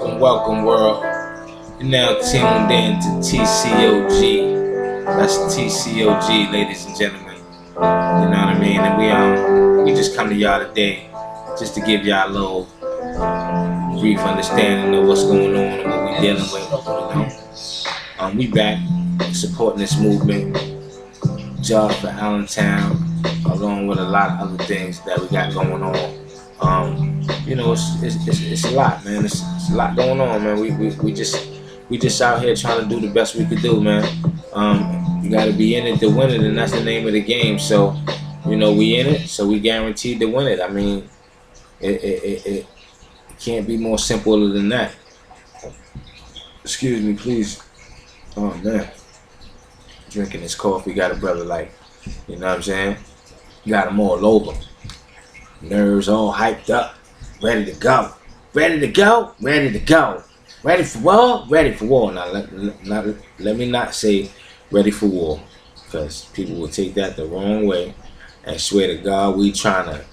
Welcome, world. You're now tuned in to TCOG. That's TCOG, ladies and gentlemen. You know what I mean? And we just come to y'all today just to give y'all a little brief understanding of what's going on and what we're dealing with. We back supporting this movement, Jobs for Allentown, along with a lot of other things that we got going on. It's a lot, man. It's a lot going on, man. We just out here trying to do the best we could do, man. You got to be in it to win it, and that's the name of the game. So, we in it, so we guaranteed to win it. I mean, it can't be more simple than that. Excuse me, please. Oh man, drinking this coffee got a brother like, you know what I'm saying? Got him all over. Nerves all hyped up, ready to go. Ready to go, ready to go. Ready for war, ready for war. Now, let me not say ready for war, because people will take that the wrong way and swear to God we trying to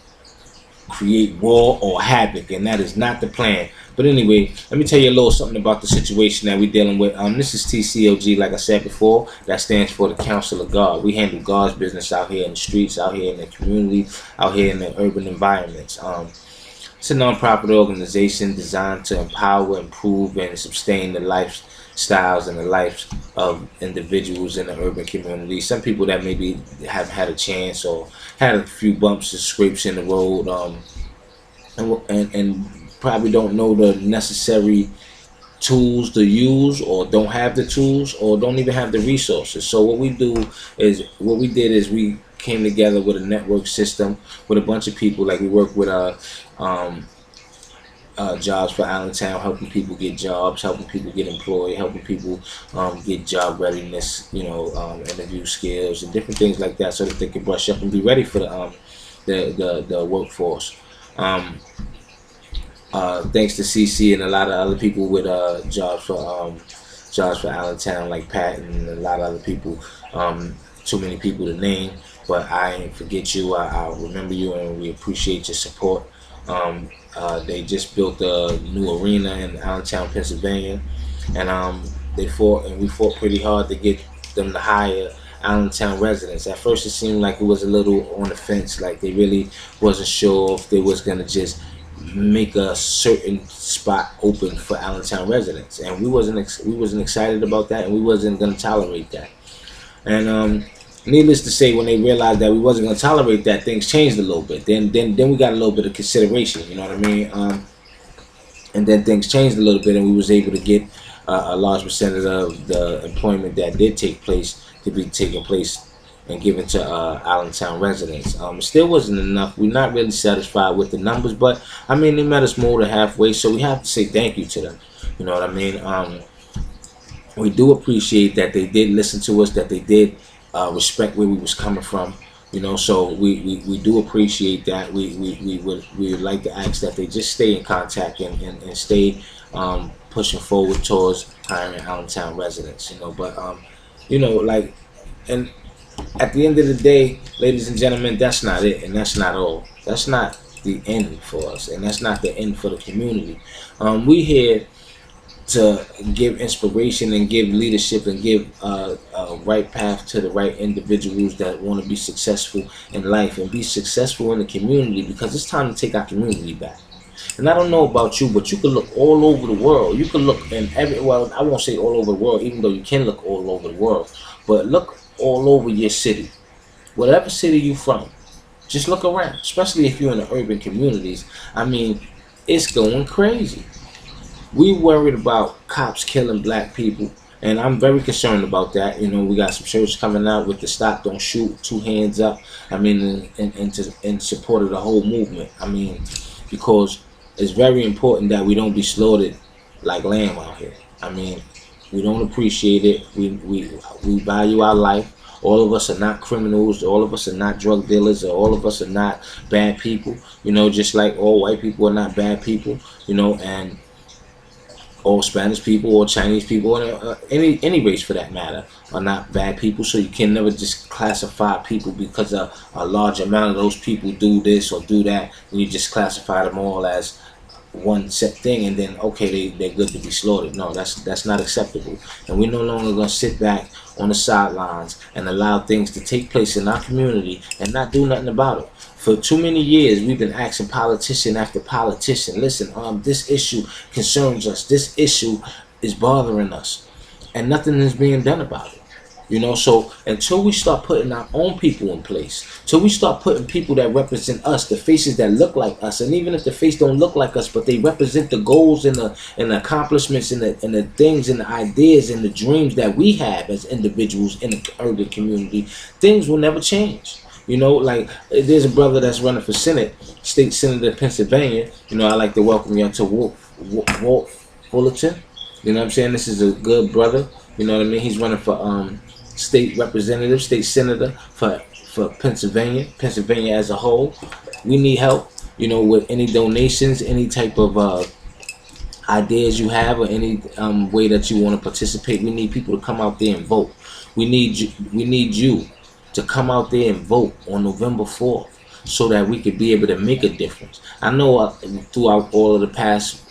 create war or havoc, and that is not the plan. But anyway, let me tell you a little something about the situation that we're dealing with. This is TCOG, like I said before. That stands for the Council of God. We handle God's business out here in the streets, out here in the community, out here in the urban environments. It's a non-profit organization designed to empower, improve, and sustain the lifestyles and the lives of individuals in the urban community. Some people that maybe have had a chance or had a few bumps and scrapes in the road, and probably don't know the necessary tools to use, or don't have the tools, or don't even have the resources. So what we did is we came together with a network system with a bunch of people. Like, we work with Jobs for Allentown, helping people get jobs, helping people get employed, helping people get job readiness, interview skills and different things like that, so that they can brush up and be ready for the workforce. Thanks to CC and a lot of other people with Jobs for Allentown, like Pat and a lot of other people. Too many people to name, but I ain't forget you. I'll remember you, and we appreciate your support. They just built a new arena in Allentown, Pennsylvania, and we fought pretty hard to get them to hire Allentown residents. At first, it seemed like it was a little on the fence, like they really wasn't sure if they was gonna just make a certain spot open for Allentown residents, and we wasn't excited about that, and we wasn't gonna tolerate that. And needless to say, when they realized that we wasn't gonna tolerate that, things changed a little bit. Then we got a little bit of consideration, you know what I mean? And then things changed a little bit, and we was able to get a large percentage of the employment that did take place to be taking place and given to Allentown residents. It still wasn't enough. We're not really satisfied with the numbers, but I mean, they met us more than halfway, so we have to say thank you to them. You know what I mean? We do appreciate that they did listen to us, that they did respect where we was coming from. So we do appreciate that. We would like to ask that they just stay in contact and stay pushing forward towards hiring Allentown residents. And at the end of the day, ladies and gentlemen, that's not it, and that's not all. That's not the end for us, and that's not the end for the community. We here to give inspiration and give leadership and give a right path to the right individuals that want to be successful in life and be successful in the community, because it's time to take our community back. And I don't know about you, but you can look all over the world. You can look in well, I won't say all over the world, even though you can look all over the world, but look all over your city. Whatever city you from, just look around, especially if you're in the urban communities. I mean, it's going crazy. We worried about cops killing black people, and I'm very concerned about that. We got some shirts coming out with the Stop Don't Shoot, 2 hands up. I mean, in support of the whole movement. I mean, because it's very important that we don't be slaughtered like lamb out here. I mean, we don't appreciate it. We value our life. All of us are not criminals. All of us are not drug dealers. Or all of us are not bad people. Just like all white people are not bad people. And all Spanish people or Chinese people, or any race for that matter, are not bad people. So you can never just classify people because a large amount of those people do this or do that, and you just classify them all as one set thing and then okay they're good to be slaughtered. No, that's not acceptable. And we're no longer gonna sit back on the sidelines and allow things to take place in our community and not do nothing about it. For too many years we've been asking politician after politician, listen, this issue concerns us, this issue is bothering us, and nothing is being done about it. You know, so until we start putting our own people in place, till we start putting people that represent us, the faces that look like us, and even if the face don't look like us, but they represent the goals and the accomplishments and the things and the ideas and the dreams that we have as individuals in the urban community, things will never change. You know, like there's a brother that's running for Senate, state senator of Pennsylvania. You know, I like to welcome you to Walt Fullerton. You know what I'm saying? This is a good brother. You know what I mean? He's running for state representative, state senator for Pennsylvania as a whole. We need help, you know, with any donations, any type of ideas you have, or any way that you want to participate. We need people to come out there and vote. We need you to come out there and vote on November 4th so that we could be able to make a difference. I know throughout all of the past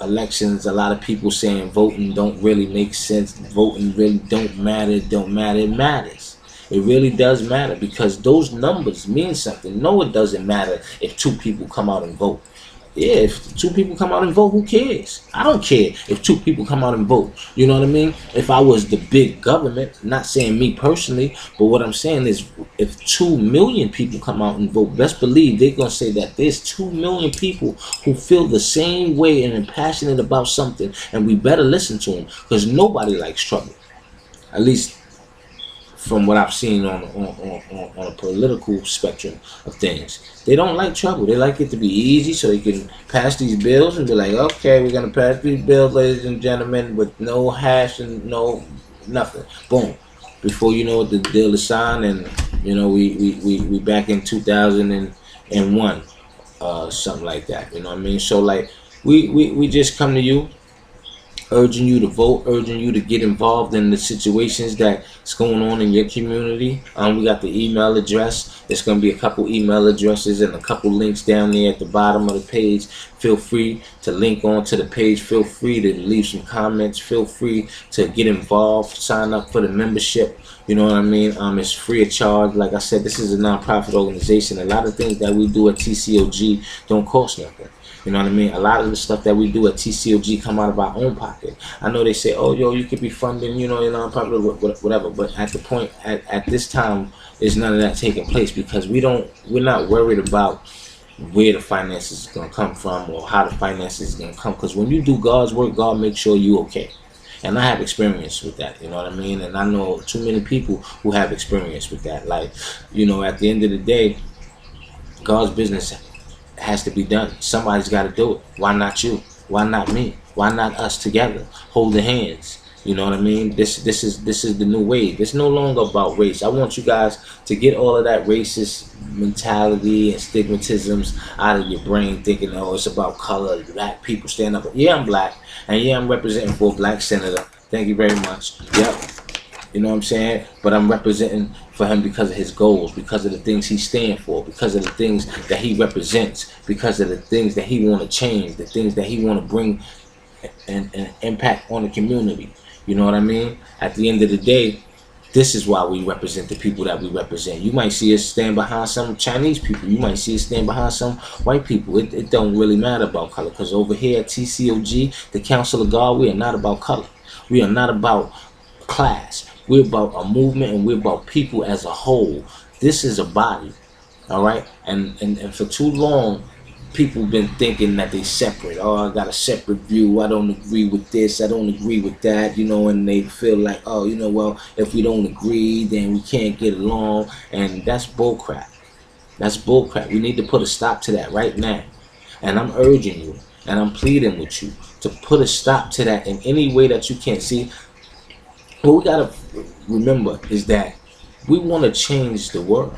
elections, a lot of people saying voting don't really make sense, voting really don't matter. It matters. It really does matter, because those numbers mean something. No, it doesn't matter if 2 people come out and vote. Yeah, if 2 people come out and vote, who cares? I don't care if 2 people come out and vote. You know what I mean? If I was the big government, not saying me personally, but what I'm saying is if 2 million people come out and vote, best believe they're going to say that there's 2 million people who feel the same way and are passionate about something, and we better listen to them, because nobody likes trouble. At least from what I've seen on a political spectrum of things. They don't like trouble. They like it to be easy so they can pass these bills and be like, okay, we're going to pass these bills, ladies and gentlemen, with no hash and no nothing. Boom. Before you know it, the deal is signed, and, you know, we back in 2001, something like that. You know what I mean? So, like, we just come to you, urging you to vote, urging you to get involved in the situations that's going on in your community. We got the email address. There's going to be a couple email addresses and a couple links down there at the bottom of the page. Feel free to link on to the page. Feel free to leave some comments. Feel free to get involved. Sign up for the membership. You know what I mean? It's free of charge. Like I said, this is a non-profit organization. A lot of things that we do at TCOG don't cost nothing. You know what I mean? A lot of the stuff that we do at TCOG come out of our own pocket. I know they say, oh, yo, you could be funding, you know, your nonprofit, whatever. But at the point, at this time, there's none of that taking place, because we're not worried about where the finances is going to come from or how the finances is going to come. Because when you do God's work, God makes sure you okay. And I have experience with that, you know what I mean? And I know too many people who have experience with that. Like, you know, at the end of the day, God's business has to be done. Somebody's got to do it. Why not you? Why not me? Why not us together? Hold the hands. You know what I mean? This is the new wave. It's no longer about race. I want you guys to get all of that racist mentality and stigmatisms out of your brain, thinking, oh, it's about color. Black people stand up. Yeah, I'm black, and yeah, I'm representing for a black senator. Thank you very much. Yep. You know what I'm saying? But I'm representing for him because of his goals, because of the things he stands for, because of the things that he represents, because of the things that he want to change, the things that he want to bring an impact on the community. You know what I mean? At the end of the day, this is why we represent the people that we represent. You might see us stand behind some Chinese people. You might see us stand behind some white people. It don't really matter about color, because over here at TCOG, the Council of God, we are not about color. We are not about class. We're about a movement, and we're about people as a whole. This is a body, all right? And for too long, people been thinking that they separate. Oh, I got a separate view. I don't agree with this. I don't agree with that. You know, and they feel like, oh, you know, well, if we don't agree, then we can't get along. And that's bullcrap. That's bullcrap. We need to put a stop to that right now. And I'm urging you, and I'm pleading with you to put a stop to that in any way that you can. See, what we gotta remember is that we want to change the world.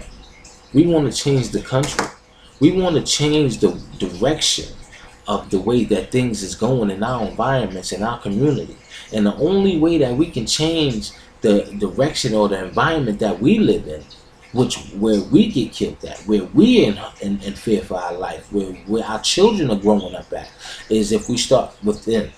We want to change the country. We want to change the direction of the way that things is going in our environments, in our community. And the only way that we can change the direction or the environment that we live in which where we get killed at, where we in fear for our life, where our children are growing up at, is if we start within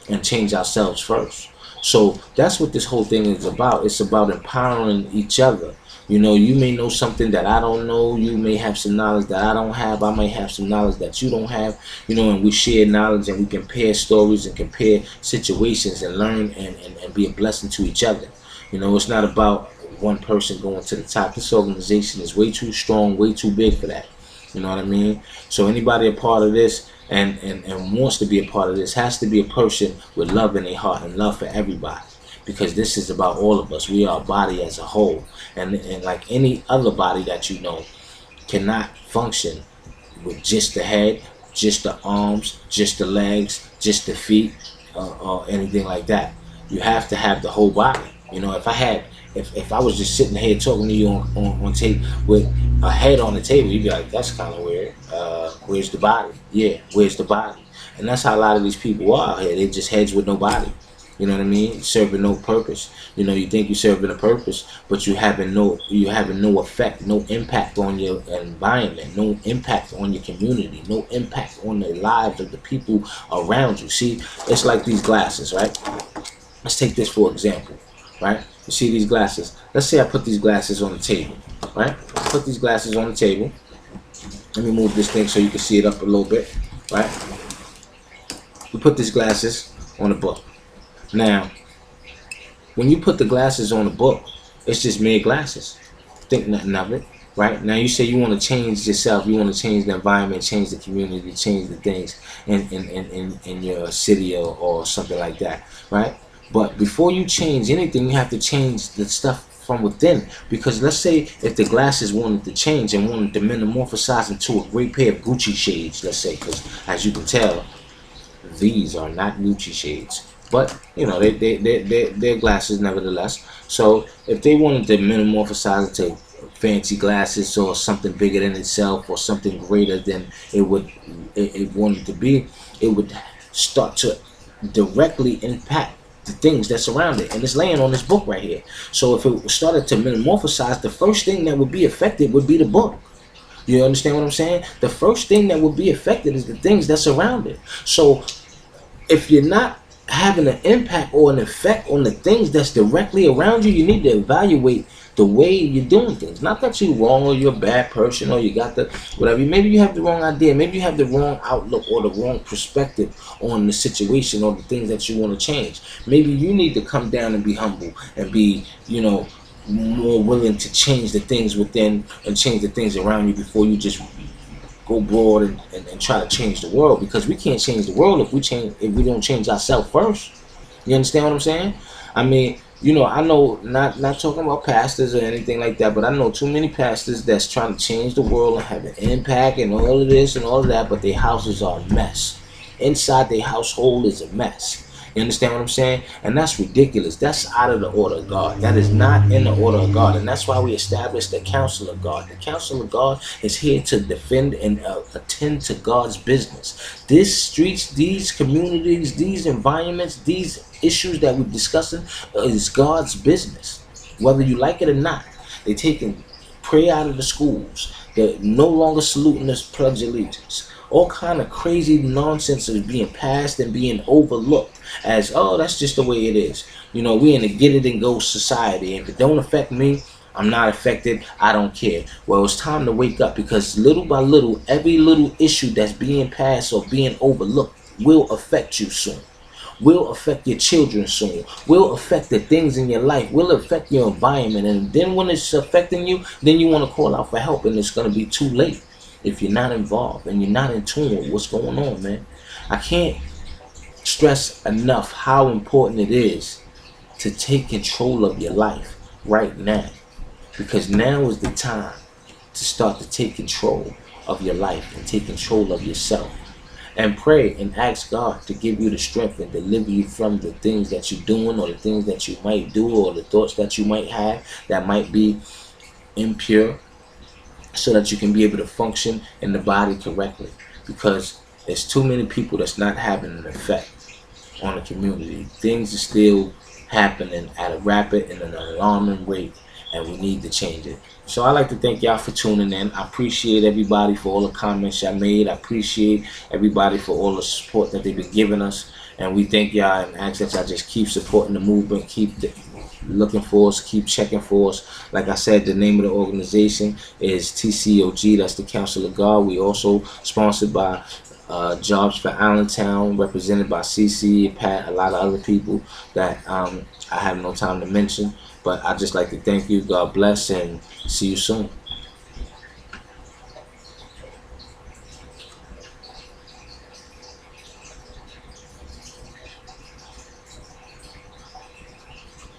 and change ourselves first. So that's what this whole thing is about. It's about empowering each other. You know, you may know something that I don't know. You may have some knowledge that I don't have. I may have some knowledge that you don't have. You know, and we share knowledge and we compare stories and compare situations and learn and be a blessing to each other. You know, it's not about one person going to the top. This organization is way too strong, way too big for that. You know what I mean? So anybody a part of this and wants to be a part of this has to be a person with love in their heart and love for everybody. Because this is about all of us. We are a body as a whole. And like any other body that you know cannot function with just the head, just the arms, just the legs, just the feet, or anything like that. You have to have the whole body. You know, if I was just sitting here talking to you on tape with a head on the table, you'd be like, that's kind of weird. Where's the body? Yeah, where's the body? And that's how a lot of these people are here. They're just heads with no body. You know what I mean? Serving no purpose. You know, you think you're serving a purpose, but you having no effect, no impact on your environment, no impact on your community, no impact on the lives of the people around you. See, it's like these glasses, right? Let's take this for example, right? You see these glasses. Let's say I put these glasses on the table, right? Put these glasses on the table. Let me move this thing so you can see it up a little bit, right? We put these glasses on the book. Now, when you put the glasses on the book, it's just mere glasses. Think nothing of it, right? Now you say you want to change yourself, you want to change the environment, change the community, change the things in your city or something like that, right? But before you change anything, you have to change the stuff from within. Because let's say if the glasses wanted to change and wanted to metamorphosize into a great pair of Gucci shades, let's say, because as you can tell, these are not Gucci shades. But, you know, they're glasses nevertheless. So if they wanted to metamorphosize into fancy glasses or something bigger than itself or something greater than it wanted to be, it would start to directly impact the things that's around it. And it's laying on this book right here. So if it started to metamorphosize, the first thing that would be affected would be the book. You understand what I'm saying? The first thing that would be affected is the things that's around it. So if you're not having an impact or an effect on the things that's directly around you, you need to evaluate the way you're doing things. Not that you're wrong or you're a bad person or you got the whatever. Maybe you have the wrong idea. Maybe you have the wrong outlook or the wrong perspective on the situation or the things that you want to change. Maybe you need to come down and be humble and be, you know, more willing to change the things within and change the things around you before you just go broad and try to change the world. Because we can't change the world if we don't change ourselves first. You understand what I'm saying? I mean, you know, I know, not talking about pastors or anything like that, but I know too many pastors that's trying to change the world and have an impact and all of this and all of that, but their houses are a mess. Inside their household is a mess. You understand what I'm saying? And that's ridiculous. That's out of the order of God. That is not in the order of God. And that's why we established the counsel of God. The counsel of God is here to defend and attend to God's business. These streets, these communities, these environments, these issues that we're discussing is God's business. Whether you like it or not. They're taking prayer out of the schools. They're no longer saluting us Pledge Allegiance. All kind of crazy nonsense is being passed and being overlooked as, oh, that's just the way it is. You know, we in a get it and go society. If it don't affect me, I'm not affected. I don't care. Well, it's time to wake up, because little by little, every little issue that's being passed or being overlooked will affect you soon. Will affect your children soon. Will affect the things in your life. Will affect your environment. And then when it's affecting you, then you want to call out for help, and it's going to be too late if you're not involved and you're not in tune with what's going on, man. I can't stress enough how important it is to take control of your life right now, because now is the time to start to take control of your life and take control of yourself, and pray and ask God to give you the strength and deliver you from the things that you're doing or the things that you might do or the thoughts that you might have that might be impure, so that you can be able to function in the body correctly. Because there's too many people that's not having an effect on the community. Things are still happening at a rapid and an alarming rate, and we need to change it. So I'd like to thank y'all for tuning in. I appreciate everybody for all the comments y'all made. I appreciate everybody for all the support that they've been giving us. And we thank y'all and ask that y'all just keep supporting the movement, keep looking for us, keep checking for us. Like I said, the name of the organization is TCOG, that's the Council of God. We also sponsored by Jobs for Allentown, represented by CC, Pat, a lot of other people that I have no time to mention. But I just like to thank you. God bless, and see you soon.